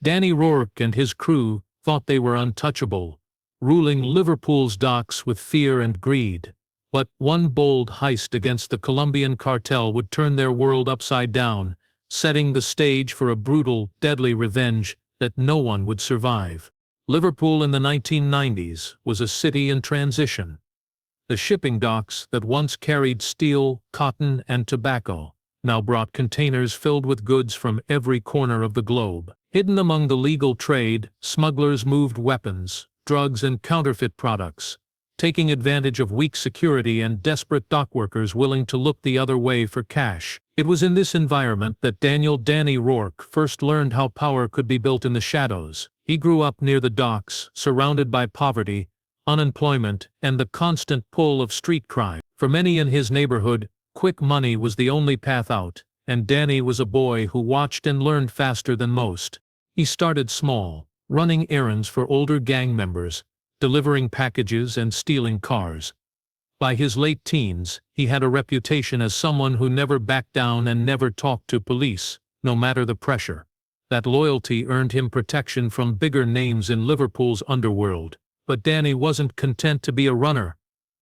Danny Rourke and his crew thought they were untouchable, ruling Liverpool's docks with fear and greed. But one bold heist against the Colombian Cartel would turn their world upside down, setting the stage for a brutal, deadly revenge that no one would survive. Liverpool in the 1990s was a city in transition. The shipping docks that once carried steel, cotton, and tobacco now brought containers filled with goods from every corner of the globe. Hidden among the legal trade, smugglers moved weapons, drugs, and counterfeit products, taking advantage of weak security and desperate dockworkers willing to look the other way for cash. It was in this environment that Danny Rourke first learned how power could be built in the shadows. He grew up near the docks, surrounded by poverty, unemployment, and the constant pull of street crime. For many in his neighborhood, quick money was the only path out, and Danny was a boy who watched and learned faster than most. He started small, running errands for older gang members, delivering packages and stealing cars. By his late teens, he had a reputation as someone who never backed down and never talked to police, no matter the pressure. That loyalty earned him protection from bigger names in Liverpool's underworld. But Danny wasn't content to be a runner.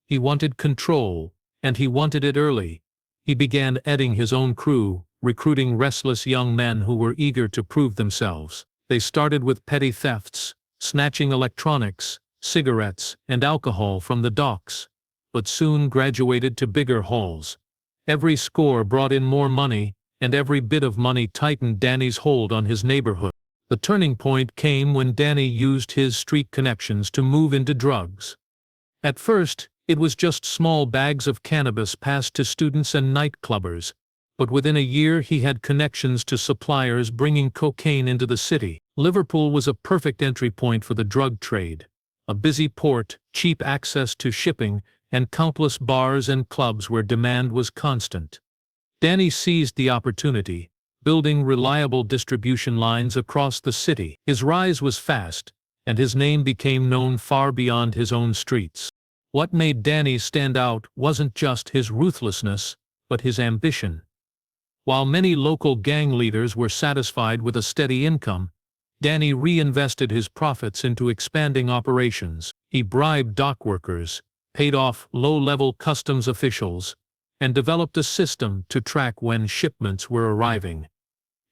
He wanted control, and he wanted it early. He began adding his own crew, recruiting restless young men who were eager to prove themselves. They started with petty thefts, snatching electronics, cigarettes, and alcohol from the docks, but soon graduated to bigger hauls. Every score brought in more money, and every bit of money tightened Danny's hold on his neighborhood. The turning point came when Danny used his street connections to move into drugs. At first, it was just small bags of cannabis passed to students and nightclubbers, but within a year he had connections to suppliers bringing cocaine into the city. Liverpool was a perfect entry point for the drug trade. A busy port, cheap access to shipping, and countless bars and clubs where demand was constant. Danny seized the opportunity, building reliable distribution lines across the city. His rise was fast, and his name became known far beyond his own streets. What made Danny stand out wasn't just his ruthlessness, but his ambition. While many local gang leaders were satisfied with a steady income, Danny reinvested his profits into expanding operations. He bribed dockworkers, paid off low-level customs officials, and developed a system to track when shipments were arriving.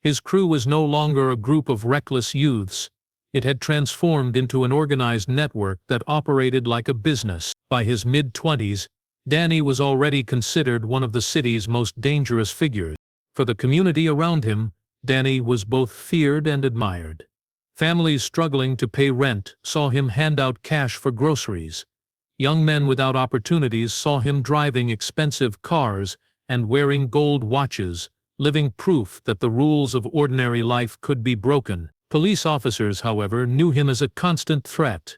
His crew was no longer a group of reckless youths. It had transformed into an organized network that operated like a business. By his mid-20s, Danny was already considered one of the city's most dangerous figures. For the community around him, Danny was both feared and admired. Families struggling to pay rent saw him hand out cash for groceries. Young men without opportunities saw him driving expensive cars and wearing gold watches, living proof that the rules of ordinary life could be broken. Police officers, however, knew him as a constant threat.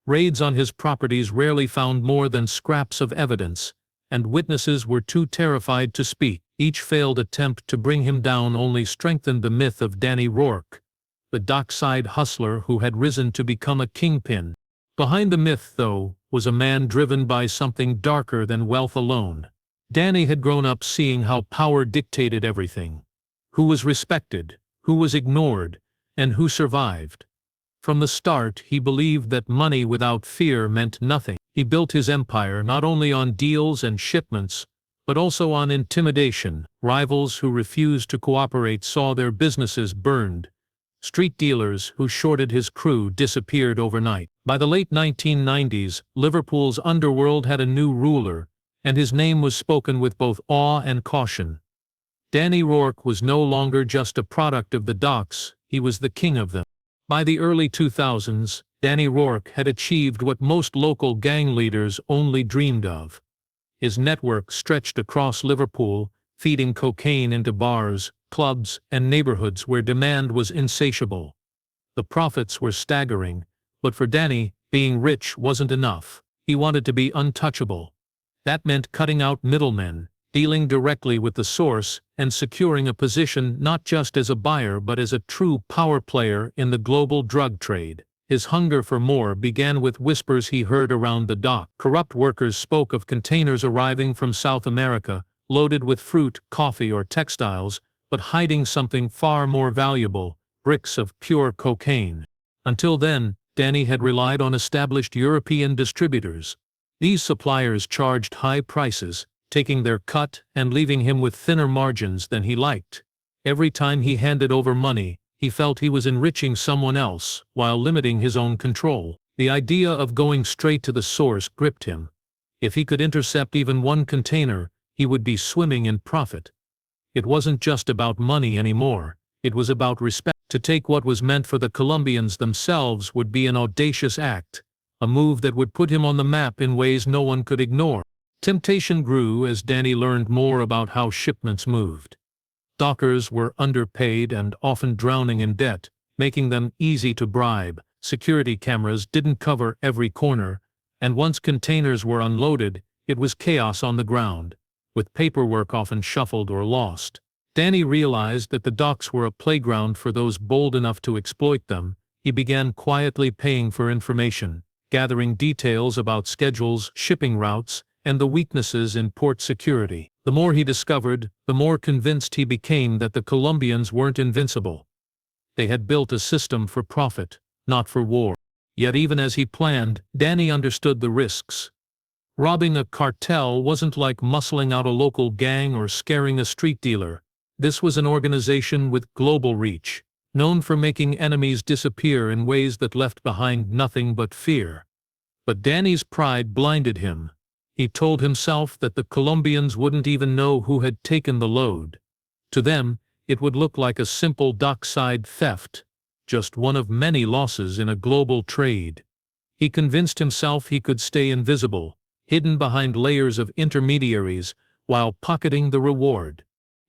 Raids on his properties rarely found more than scraps of evidence, and witnesses were too terrified to speak. Each failed attempt to bring him down only strengthened the myth of Danny Rourke, the dockside hustler who had risen to become a kingpin. Behind the myth, though, was a man driven by something darker than wealth alone. Danny had grown up seeing how power dictated everything. Who was respected, who was ignored, and who survived. From the start, he believed that money without fear meant nothing. He built his empire not only on deals and shipments, but also on intimidation. Rivals who refused to cooperate saw their businesses burned. Street dealers who shorted his crew disappeared overnight. By the late 1990s, Liverpool's underworld had a new ruler, and his name was spoken with both awe and caution. Danny Rourke was no longer just a product of the docks, he was the king of them. By the early 2000s, Danny Rourke had achieved what most local gang leaders only dreamed of. His network stretched across Liverpool, feeding cocaine into bars, clubs, and neighborhoods where demand was insatiable. The profits were staggering, but for Danny, being rich wasn't enough. He wanted to be untouchable. That meant cutting out middlemen, dealing directly with the source, and securing a position not just as a buyer but as a true power player in the global drug trade. His hunger for more began with whispers he heard around the dock. Corrupt workers spoke of containers arriving from South America, loaded with fruit, coffee, or textiles, but hiding something far more valuable: bricks of pure cocaine. Until then, Danny had relied on established European distributors. These suppliers charged high prices, taking their cut and leaving him with thinner margins than he liked. Every time he handed over money, he felt he was enriching someone else while limiting his own control. The idea of going straight to the source gripped him. If he could intercept even one container, he would be swimming in profit. It wasn't just about money anymore, it was about respect. To take what was meant for the Colombians themselves would be an audacious act, a move that would put him on the map in ways no one could ignore. Temptation grew as Danny learned more about how shipments moved. Dockers were underpaid and often drowning in debt, making them easy to bribe. Security cameras didn't cover every corner, and once containers were unloaded, it was chaos on the ground, with paperwork often shuffled or lost. Danny realized that the docks were a playground for those bold enough to exploit them. He began quietly paying for information, gathering details about schedules, shipping routes, and the weaknesses in port security. The more he discovered, the more convinced he became that the Colombians weren't invincible. They had built a system for profit, not for war. Yet even as he planned, Danny understood the risks. Robbing a cartel wasn't like muscling out a local gang or scaring a street dealer. This was an organization with global reach, known for making enemies disappear in ways that left behind nothing but fear. But Danny's pride blinded him. He told himself that the Colombians wouldn't even know who had taken the load. To them, it would look like a simple dockside theft, just one of many losses in a global trade. He convinced himself he could stay invisible, hidden behind layers of intermediaries, while pocketing the reward.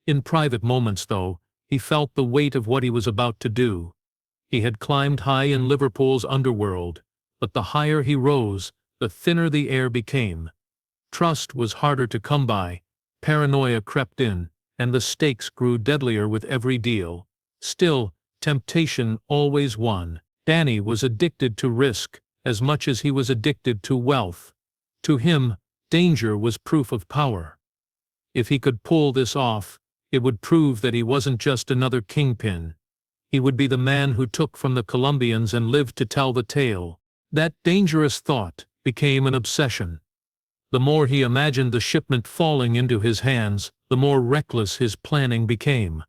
In private moments, though, he felt the weight of what he was about to do. He had climbed high in Liverpool's underworld, but the higher he rose, the thinner the air became. Trust was harder to come by, paranoia crept in, and the stakes grew deadlier with every deal. Still, temptation always won. Danny was addicted to risk as much as he was addicted to wealth. To him, danger was proof of power. If he could pull this off, it would prove that he wasn't just another kingpin. He would be the man who took from the Colombians and lived to tell the tale. That dangerous thought became an obsession. The more he imagined the shipment falling into his hands, the more reckless his planning became.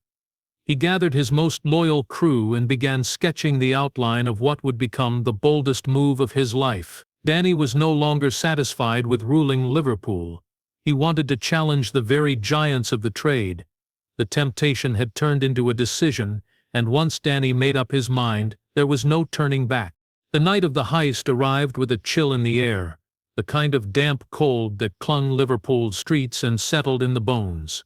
He gathered his most loyal crew and began sketching the outline of what would become the boldest move of his life. Danny was no longer satisfied with ruling Liverpool. He wanted to challenge the very giants of the trade. The temptation had turned into a decision, and once Danny made up his mind, there was no turning back. The night of the heist arrived with a chill in the air, the kind of damp cold that clung Liverpool's streets and settled in the bones.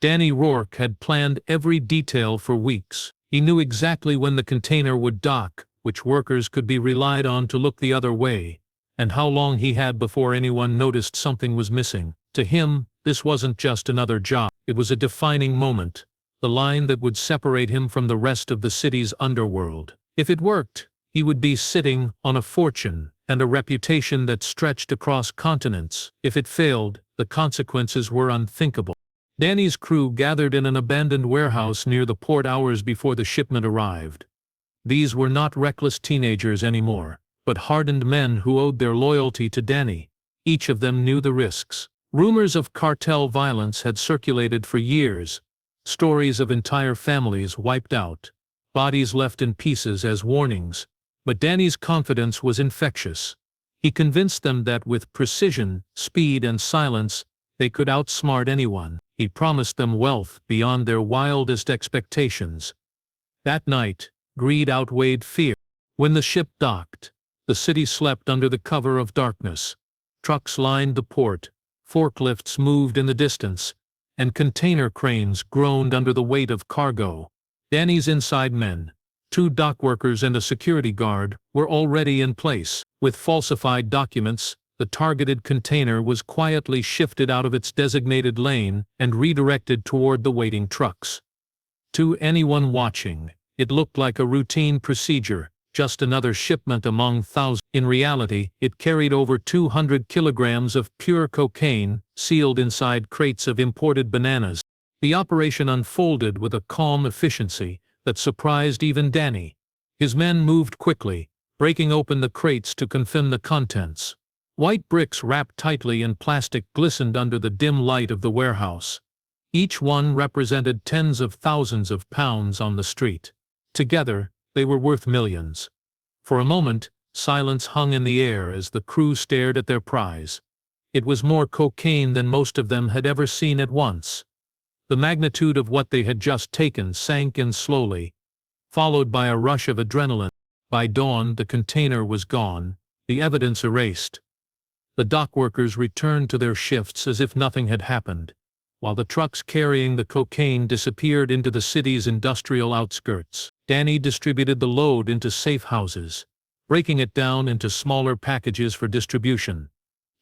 Danny Rourke had planned every detail for weeks. He knew exactly when the container would dock, which workers could be relied on to look the other way, and how long he had before anyone noticed something was missing. To him, this wasn't just another job. It was a defining moment, the line that would separate him from the rest of the city's underworld. If it worked, he would be sitting on a fortune and a reputation that stretched across continents. If it failed, the consequences were unthinkable. Danny's crew gathered in an abandoned warehouse near the port hours before the shipment arrived. These were not reckless teenagers anymore, but hardened men who owed their loyalty to Danny. Each of them knew the risks. Rumors of cartel violence had circulated for years, stories of entire families wiped out, bodies left in pieces as warnings. But Danny's confidence was infectious. He convinced them that with precision, speed, and silence, they could outsmart anyone. He promised them wealth beyond their wildest expectations. That night, greed outweighed fear. When the ship docked, the city slept under the cover of darkness. Trucks lined the port, forklifts moved in the distance, and container cranes groaned under the weight of cargo. Danny's inside men, 2 dock workers and a security guard, were already in place. With falsified documents, the targeted container was quietly shifted out of its designated lane and redirected toward the waiting trucks. To anyone watching, it looked like a routine procedure, just another shipment among thousands. In reality, it carried over 200 kilograms of pure cocaine, sealed inside crates of imported bananas. The operation unfolded with a calm efficiency that surprised even Danny. His men moved quickly, breaking open the crates to confirm the contents. White bricks wrapped tightly in plastic glistened under the dim light of the warehouse. Each one represented tens of thousands of pounds on the street. Together, they were worth millions. For a moment, silence hung in the air as the crew stared at their prize. It was more cocaine than most of them had ever seen at once. The magnitude of what they had just taken sank in slowly, followed by a rush of adrenaline. By dawn, the container was gone, the evidence erased. The dock workers returned to their shifts as if nothing had happened, while the trucks carrying the cocaine disappeared into the city's industrial outskirts. Danny distributed the load into safe houses, breaking it down into smaller packages for distribution.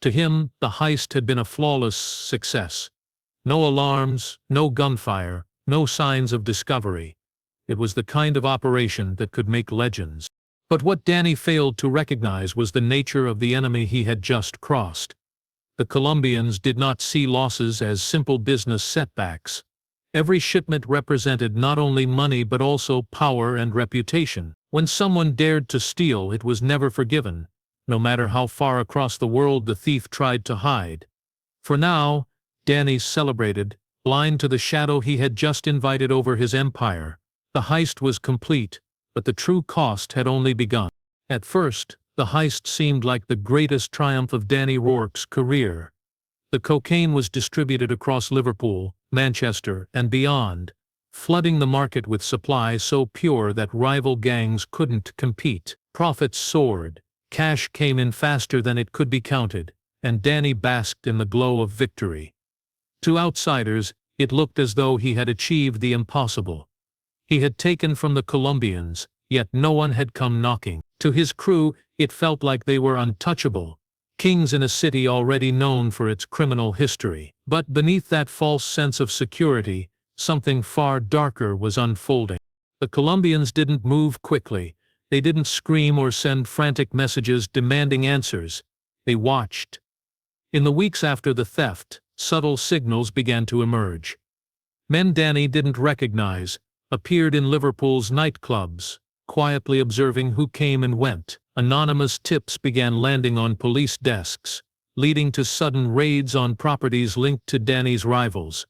To him, the heist had been a flawless success. No alarms, no gunfire, no signs of discovery. It was the kind of operation that could make legends. But what Danny failed to recognize was the nature of the enemy he had just crossed. The Colombians did not see losses as simple business setbacks. Every shipment represented not only money but also power and reputation. When someone dared to steal, it was never forgiven, no matter how far across the world the thief tried to hide. For now, Danny celebrated, blind to the shadow he had just invited over his empire. The heist was complete, but the true cost had only begun. At first, the heist seemed like the greatest triumph of Danny Rourke's career. The cocaine was distributed across Liverpool, Manchester, and beyond, flooding the market with supply so pure that rival gangs couldn't compete. Profits soared, cash came in faster than it could be counted, and Danny basked in the glow of victory. To outsiders, it looked as though he had achieved the impossible. He had taken from the Colombians, yet no one had come knocking. To his crew, it felt like they were untouchable, kings in a city already known for its criminal history. But beneath that false sense of security, something far darker was unfolding. The Colombians didn't move quickly. They didn't scream or send frantic messages demanding answers. They watched. In the weeks after the theft, subtle signals began to emerge. Men Danny didn't recognize appeared in Liverpool's nightclubs, quietly observing who came and went. Anonymous tips began landing on police desks, leading to sudden raids on properties linked to Danny's rivals.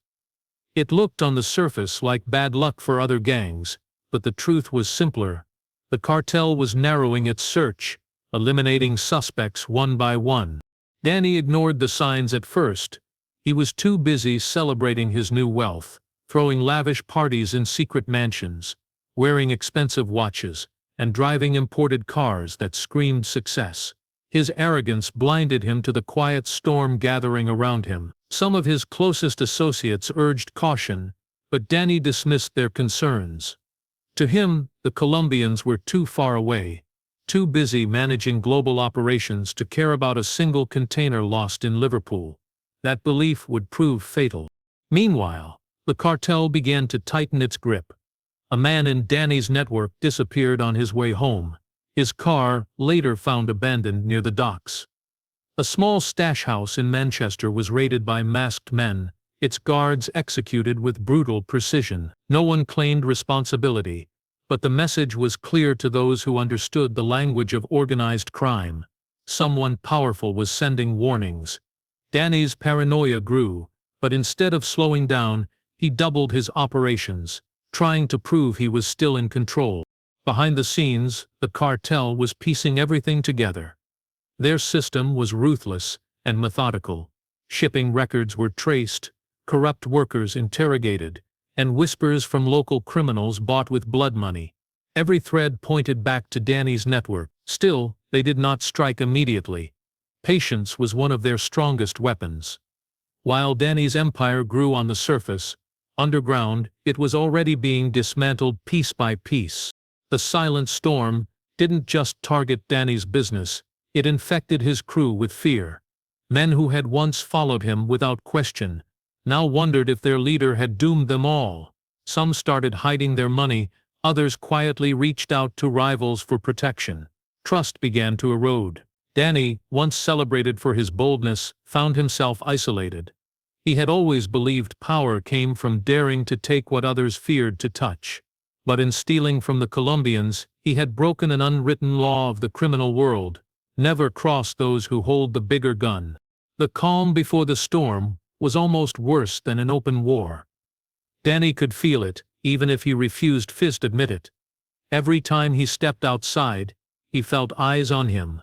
It looked on the surface like bad luck for other gangs, but the truth was simpler. The cartel was narrowing its search, eliminating suspects one by one. Danny ignored the signs at first. He was too busy celebrating his new wealth, throwing lavish parties in secret mansions, wearing expensive watches, and driving imported cars that screamed success. His arrogance blinded him to the quiet storm gathering around him. Some of his closest associates urged caution, but Danny dismissed their concerns. To him, the Colombians were too far away, too busy managing global operations to care about a single container lost in Liverpool. That belief would prove fatal. Meanwhile, the cartel began to tighten its grip. A man in Danny's network disappeared on his way home. His car, later found abandoned near the docks. A small stash house in Manchester was raided by masked men, its guards executed with brutal precision. No one claimed responsibility, but the message was clear to those who understood the language of organized crime. Someone powerful was sending warnings. Danny's paranoia grew, but instead of slowing down, he doubled his operations, trying to prove he was still in control. Behind the scenes, the cartel was piecing everything together. Their system was ruthless and methodical. Shipping records were traced, corrupt workers interrogated, and whispers from local criminals bought with blood money. Every thread pointed back to Danny's network. Still, they did not strike immediately. Patience was one of their strongest weapons. While Danny's empire grew on the surface, underground, it was already being dismantled piece by piece. The silent storm didn't just target Danny's business, it infected his crew with fear. Men who had once followed him without question now wondered if their leader had doomed them all. Some started hiding their money, others quietly reached out to rivals for protection. Trust began to erode. Danny, once celebrated for his boldness, found himself isolated. He had always believed power came from daring to take what others feared to touch. But in stealing from the Colombians, he had broken an unwritten law of the criminal world: never cross those who hold the bigger gun. The calm before the storm was almost worse than an open war. Danny could feel it, even if he refused to admit it. Every time he stepped outside, he felt eyes on him.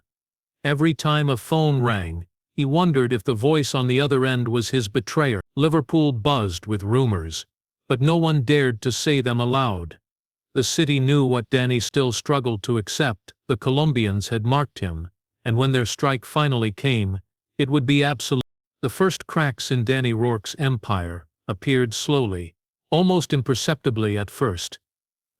Every time a phone rang, he wondered if the voice on the other end was his betrayer. Liverpool buzzed with rumors, but no one dared to say them aloud. The city knew what Danny still struggled to accept: the Colombians had marked him, and when their strike finally came, it would be absolute. The first cracks in Danny Rourke's empire appeared slowly, almost imperceptibly at first.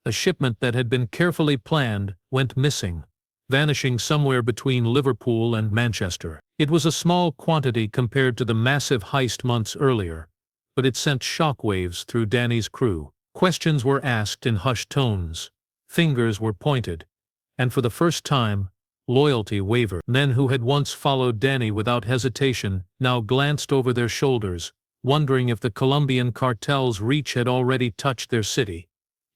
A shipment that had been carefully planned went missing, vanishing somewhere between Liverpool and Manchester. It was a small quantity compared to the massive heist months earlier, but it sent shockwaves through Danny's crew. Questions were asked in hushed tones, fingers were pointed, and for the first time, loyalty wavered. Men who had once followed Danny without hesitation now glanced over their shoulders, wondering if the Colombian cartel's reach had already touched their city.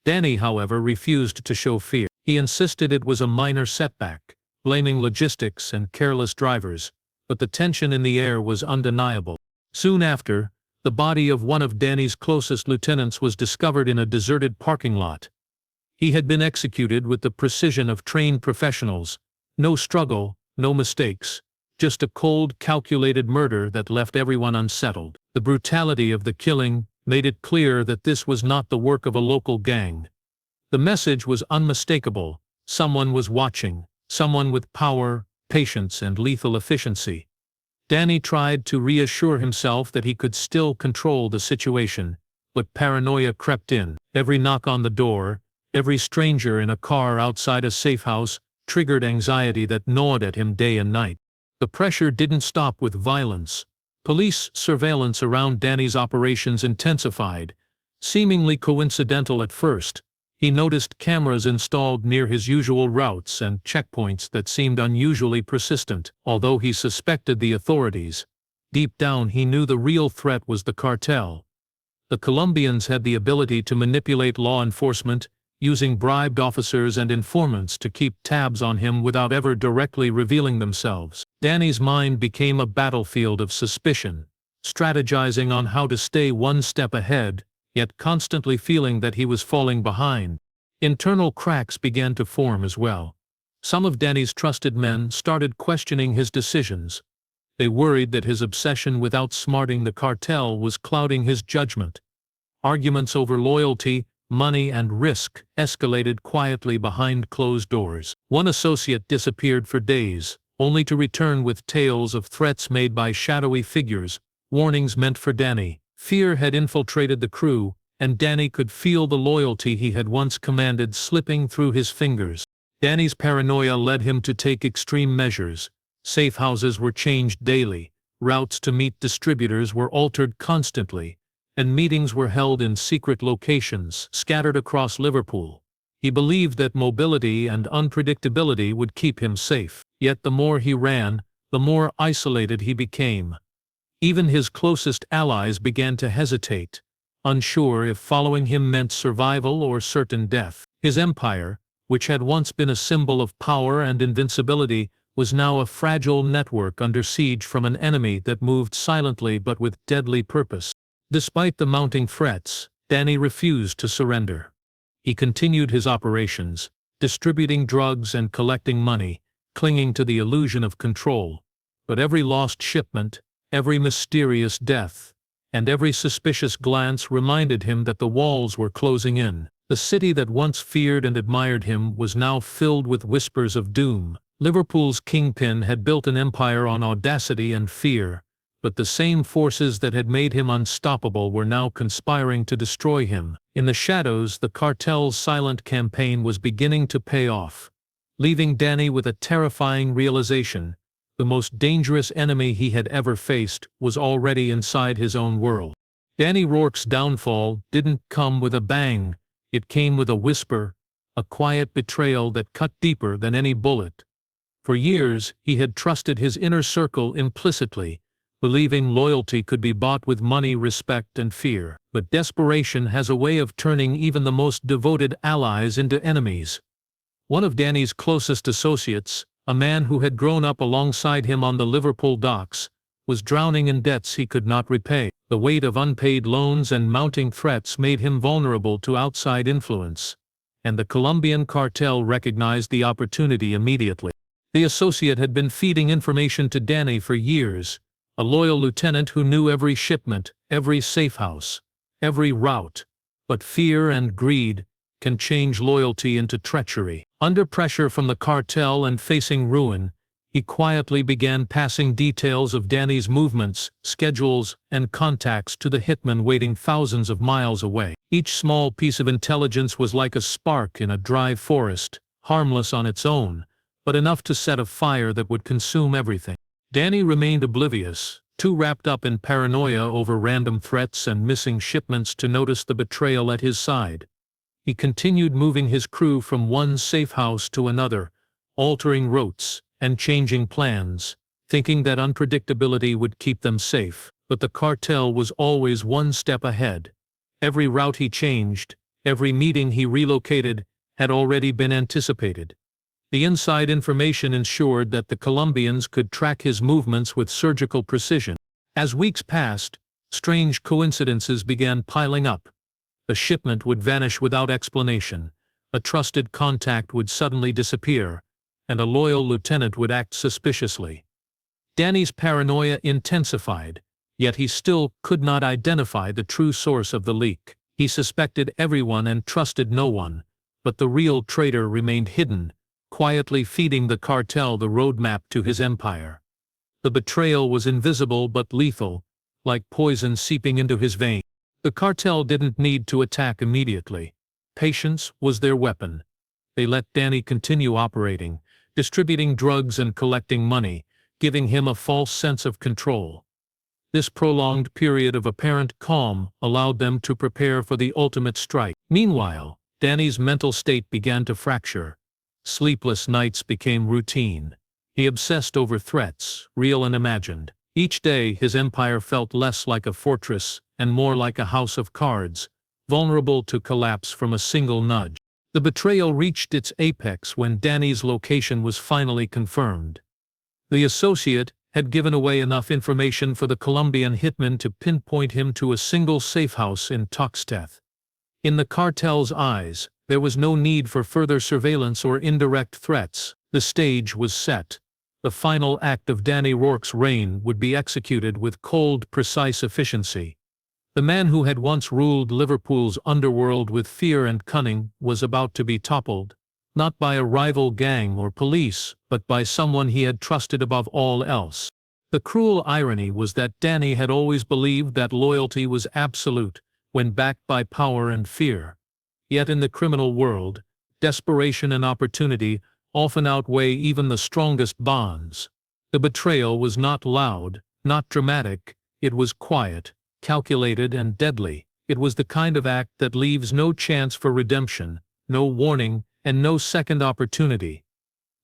Danny, however, refused to show fear. He insisted it was a minor setback, blaming logistics and careless drivers, but the tension in the air was undeniable. Soon after, the body of one of Danny's closest lieutenants was discovered in a deserted parking lot. He had been executed with the precision of trained professionals. No struggle, no mistakes, just a cold, calculated murder that left everyone unsettled. The brutality of the killing made it clear that this was not the work of a local gang. The message was unmistakable: someone was watching, someone with power, patience, and lethal efficiency. Danny tried to reassure himself that he could still control the situation, but paranoia crept in. Every knock on the door, every stranger in a car outside a safe house, triggered anxiety that gnawed at him day and night. The pressure didn't stop with violence. Police surveillance around Danny's operations intensified. Seemingly coincidental at first, he noticed cameras installed near his usual routes and checkpoints that seemed unusually persistent. Although he suspected the authorities, deep down he knew the real threat was the cartel. The Colombians had the ability to manipulate law enforcement, using bribed officers and informants to keep tabs on him without ever directly revealing themselves. Danny's mind became a battlefield of suspicion, strategizing on how to stay one step ahead, yet constantly feeling that he was falling behind. Internal cracks began to form as well. Some of Danny's trusted men started questioning his decisions. They worried that his obsession with outsmarting the cartel was clouding his judgment. Arguments over loyalty, money, and risk escalated quietly behind closed doors. One associate disappeared for days, only to return with tales of threats made by shadowy figures, warnings meant for Danny. Fear had infiltrated the crew, and Danny could feel the loyalty he had once commanded slipping through his fingers. Danny's paranoia led him to take extreme measures. Safe houses were changed daily, routes to meet distributors were altered constantly, and meetings were held in secret locations scattered across Liverpool. He believed that mobility and unpredictability would keep him safe. Yet the more he ran, the more isolated he became. Even his closest allies began to hesitate, unsure if following him meant survival or certain death. His empire, which had once been a symbol of power and invincibility, was now a fragile network under siege from an enemy that moved silently but with deadly purpose. Despite the mounting threats, Danny refused to surrender. He continued his operations, distributing drugs and collecting money, clinging to the illusion of control. But every lost shipment, every mysterious death, and every suspicious glance reminded him that the walls were closing in. The city that once feared and admired him was now filled with whispers of doom. Liverpool's Kingpin had built an empire on audacity and fear, but the same forces that had made him unstoppable were now conspiring to destroy him. In the shadows, the cartel's silent campaign was beginning to pay off, leaving Danny with a terrifying realization: the most dangerous enemy he had ever faced was already inside his own world. Danny Rourke's downfall didn't come with a bang, it came with a whisper, a quiet betrayal that cut deeper than any bullet. For years, he had trusted his inner circle implicitly, believing loyalty could be bought with money, respect, and fear. But desperation has a way of turning even the most devoted allies into enemies. One of Danny's closest associates, a man who had grown up alongside him on the Liverpool docks, was drowning in debts he could not repay. The weight of unpaid loans and mounting threats made him vulnerable to outside influence, and the Colombian cartel recognized the opportunity immediately. The associate had been feeding information to Danny for years, a loyal lieutenant who knew every shipment, every safe house, every route. But fear and greed can change loyalty into treachery. Under pressure from the cartel and facing ruin, he quietly began passing details of Danny's movements, schedules, and contacts to the hitman waiting thousands of miles away. Each small piece of intelligence was like a spark in a dry forest, harmless on its own, but enough to set a fire that would consume everything. Danny remained oblivious, too wrapped up in paranoia over random threats and missing shipments to notice the betrayal at his side. He continued moving his crew from one safe house to another, altering routes and changing plans, thinking that unpredictability would keep them safe. But the cartel was always one step ahead. Every route he changed, every meeting he relocated, had already been anticipated. The inside information ensured that the Colombians could track his movements with surgical precision. As weeks passed, strange coincidences began piling up. A shipment would vanish without explanation, a trusted contact would suddenly disappear, and a loyal lieutenant would act suspiciously. Danny's paranoia intensified, yet he still could not identify the true source of the leak. He suspected everyone and trusted no one, but the real traitor remained hidden, quietly feeding the cartel the roadmap to his empire. The betrayal was invisible but lethal, like poison seeping into his veins. The cartel didn't need to attack immediately. Patience was their weapon. They let Danny continue operating, distributing drugs and collecting money, giving him a false sense of control. This prolonged period of apparent calm allowed them to prepare for the ultimate strike. Meanwhile, Danny's mental state began to fracture. Sleepless nights became routine. He obsessed over threats, real and imagined. Each day his empire felt less like a fortress and more like a house of cards, vulnerable to collapse from a single nudge. The betrayal reached its apex when Danny's location was finally confirmed. The associate had given away enough information for the Colombian hitman to pinpoint him to a single safe house in Toxteth. In the cartel's eyes, there was no need for further surveillance or indirect threats. The stage was set. The final act of Danny Rourke's reign would be executed with cold, precise efficiency. The man who had once ruled Liverpool's underworld with fear and cunning was about to be toppled, not by a rival gang or police, but by someone he had trusted above all else. The cruel irony was that Danny had always believed that loyalty was absolute when backed by power and fear. Yet in the criminal world, desperation and opportunity often outweigh even the strongest bonds. The betrayal was not loud, not dramatic, it was quiet, calculated and deadly. It was the kind of act that leaves no chance for redemption, no warning, and no second opportunity.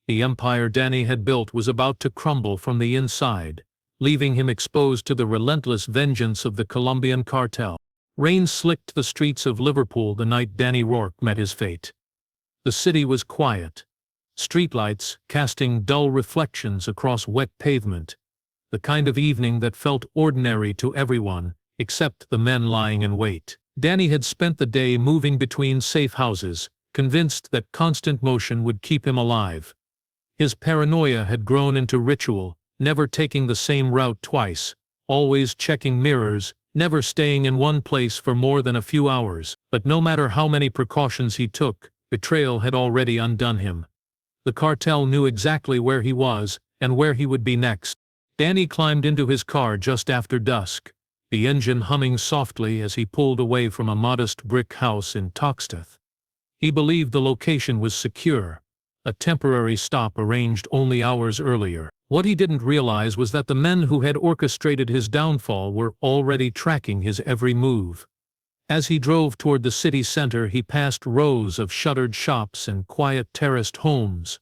The empire Danny had built was about to crumble from the inside, leaving him exposed to the relentless vengeance of the Colombian cartel. Rain slicked the streets of Liverpool the night Danny Rourke met his fate. The city was quiet, streetlights casting dull reflections across wet pavement, the kind of evening that felt ordinary to everyone, except the men lying in wait. Danny had spent the day moving between safe houses, convinced that constant motion would keep him alive. His paranoia had grown into ritual, never taking the same route twice, always checking mirrors, never staying in one place for more than a few hours. But no matter how many precautions he took, betrayal had already undone him. The cartel knew exactly where he was and where he would be next. Danny climbed into his car just after dusk, the engine humming softly as he pulled away from a modest brick house in Toxteth. He believed the location was secure, a temporary stop arranged only hours earlier. What he didn't realize was that the men who had orchestrated his downfall were already tracking his every move. As he drove toward the city center, he passed rows of shuttered shops and quiet terraced homes,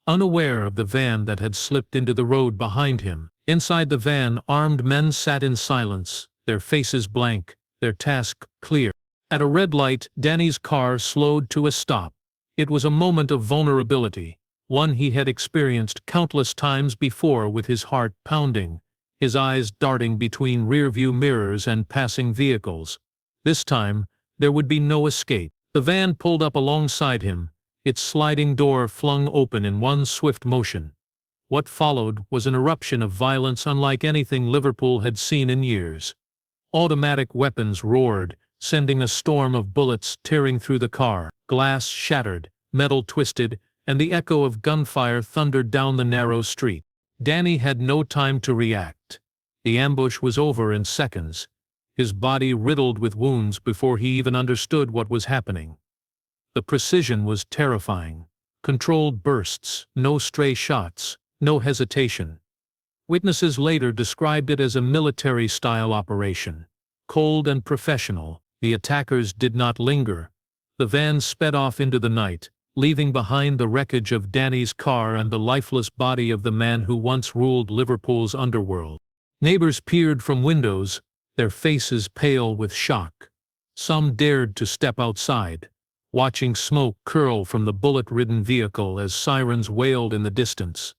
unaware of the van that had slipped into the road behind him. Inside the van, armed men sat in silence, their faces blank, their task clear. At a red light, Danny's car slowed to a stop. It was a moment of vulnerability, one he had experienced countless times before, with his heart pounding, his eyes darting between rearview mirrors and passing vehicles. This time, there would be no escape. The van pulled up alongside him, its sliding door flung open in one swift motion. What followed was an eruption of violence unlike anything Liverpool had seen in years. Automatic weapons roared, sending a storm of bullets tearing through the car. Glass shattered, metal twisted, and the echo of gunfire thundered down the narrow street. Danny had no time to react. The ambush was over in seconds, his body riddled with wounds before he even understood what was happening. The precision was terrifying. Controlled bursts, no stray shots, no hesitation. Witnesses later described it as a military-style operation. Cold and professional, the attackers did not linger. The van sped off into the night, leaving behind the wreckage of Danny's car and the lifeless body of the man who once ruled Liverpool's underworld. Neighbors peered from windows, their faces pale with shock. Some dared to step outside, watching smoke curl from the bullet-ridden vehicle as sirens wailed in the distance.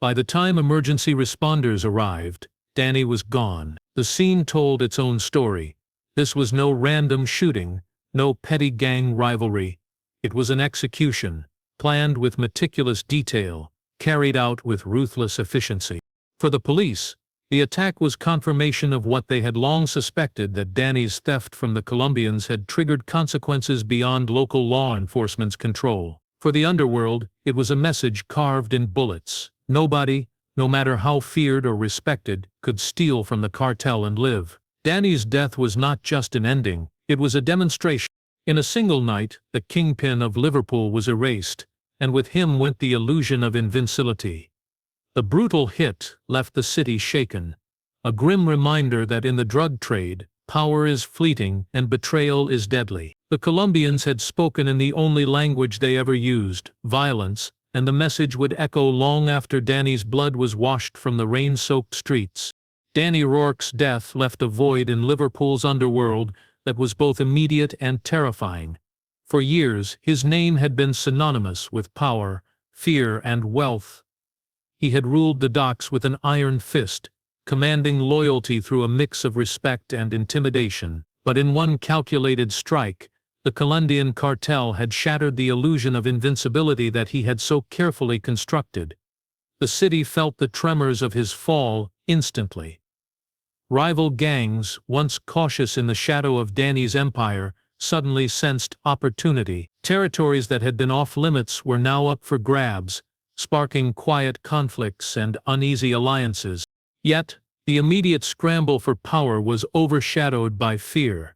By the time emergency responders arrived, Danny was gone. The scene told its own story. This was no random shooting, no petty gang rivalry. It was an execution, planned with meticulous detail, carried out with ruthless efficiency. For the police, the attack was confirmation of what they had long suspected, that Danny's theft from the Colombians had triggered consequences beyond local law enforcement's control. For the underworld, it was a message carved in bullets. Nobody, no matter how feared or respected, could steal from the cartel and live. Danny's death was not just an ending, it was a demonstration. In a single night, the Kingpin of Liverpool was erased, and with him went the illusion of invincibility. The brutal hit left the city shaken, a grim reminder that in the drug trade, power is fleeting and betrayal is deadly. The Colombians had spoken in the only language they ever used, violence, and the message would echo long after Danny's blood was washed from the rain-soaked streets. Danny Rourke's death left a void in Liverpool's underworld that was both immediate and terrifying. For years, his name had been synonymous with power, fear, and wealth. He had ruled the docks with an iron fist, commanding loyalty through a mix of respect and intimidation. But in one calculated strike, the Colombian Cartel had shattered the illusion of invincibility that he had so carefully constructed. The city felt the tremors of his fall instantly. Rival gangs, once cautious in the shadow of Danny's empire, suddenly sensed opportunity. Territories that had been off-limits were now up for grabs, sparking quiet conflicts and uneasy alliances. Yet, the immediate scramble for power was overshadowed by fear.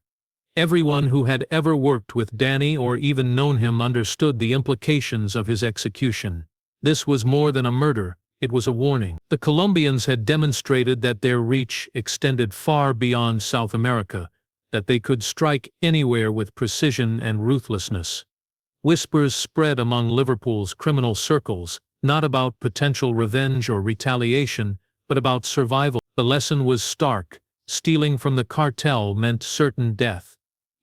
Everyone who had ever worked with Danny or even known him understood the implications of his execution. This was more than a murder, it was a warning. The Colombians had demonstrated that their reach extended far beyond South America, that they could strike anywhere with precision and ruthlessness. Whispers spread among Liverpool's criminal circles, not about potential revenge or retaliation, but about survival. The lesson was stark: stealing from the cartel meant certain death.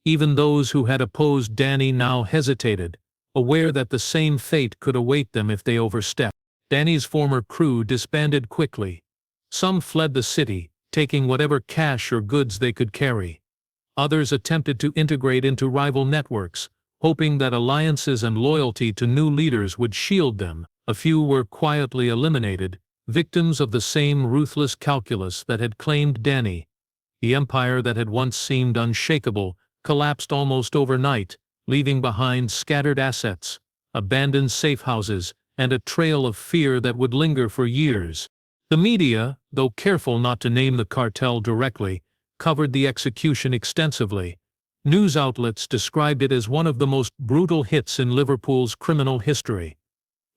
Even those who had opposed Danny now hesitated, aware that the same fate could await them if they overstepped. Danny's former crew disbanded quickly. Some fled the city, taking whatever cash or goods they could carry. Others attempted to integrate into rival networks, hoping that alliances and loyalty to new leaders would shield them. A few were quietly eliminated, victims of the same ruthless calculus that had claimed Danny. The empire that had once seemed unshakable collapsed almost overnight, leaving behind scattered assets, abandoned safe houses, and a trail of fear that would linger for years. The media, though careful not to name the cartel directly, covered the execution extensively. News outlets described it as one of the most brutal hits in Liverpool's criminal history.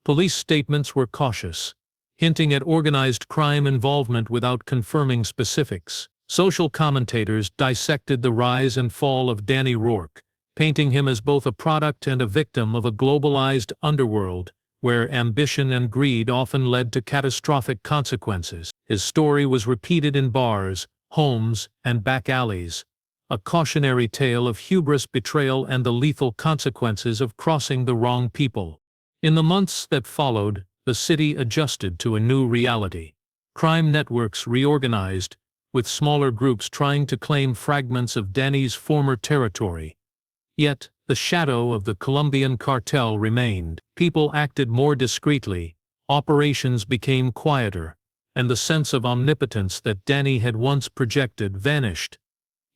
Police statements were cautious, hinting at organized crime involvement without confirming specifics. Social commentators dissected the rise and fall of Danny Rourke, painting him as both a product and a victim of a globalized underworld, where ambition and greed often led to catastrophic consequences. His story was repeated in bars, homes, and back alleys, a cautionary tale of hubris, betrayal, and the lethal consequences of crossing the wrong people. In the months that followed, the city adjusted to a new reality. Crime networks reorganized, with smaller groups trying to claim fragments of Danny's former territory. Yet, the shadow of the Colombian cartel remained. People acted more discreetly, operations became quieter, and the sense of omnipotence that Danny had once projected vanished.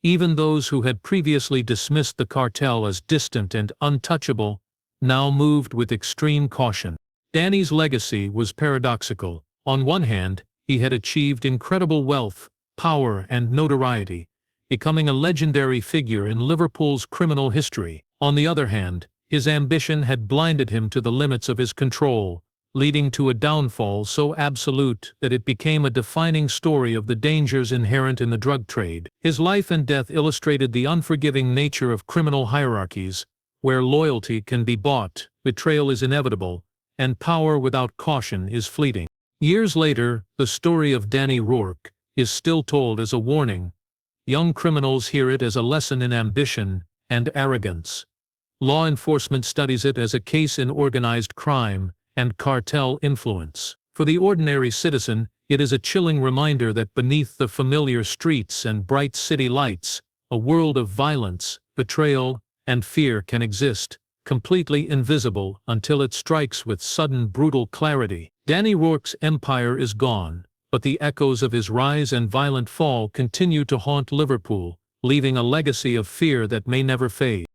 Even those who had previously dismissed the cartel as distant and untouchable now moved with extreme caution. Danny's legacy was paradoxical. On one hand, he had achieved incredible wealth, power, and notoriety, becoming a legendary figure in Liverpool's criminal history. On the other hand, his ambition had blinded him to the limits of his control, leading to a downfall so absolute that it became a defining story of the dangers inherent in the drug trade. His life and death illustrated the unforgiving nature of criminal hierarchies, where loyalty can be bought, betrayal is inevitable, and power without caution is fleeting. Years later, the story of Danny Rourke is still told as a warning. Young criminals hear it as a lesson in ambition and arrogance. Law enforcement studies it as a case in organized crime and cartel influence. For the ordinary citizen, it is a chilling reminder that beneath the familiar streets and bright city lights, a world of violence, betrayal, and fear can exist, completely invisible until it strikes with sudden brutal clarity. Danny Rourke's empire is gone, but the echoes of his rise and violent fall continue to haunt Liverpool, leaving a legacy of fear that may never fade.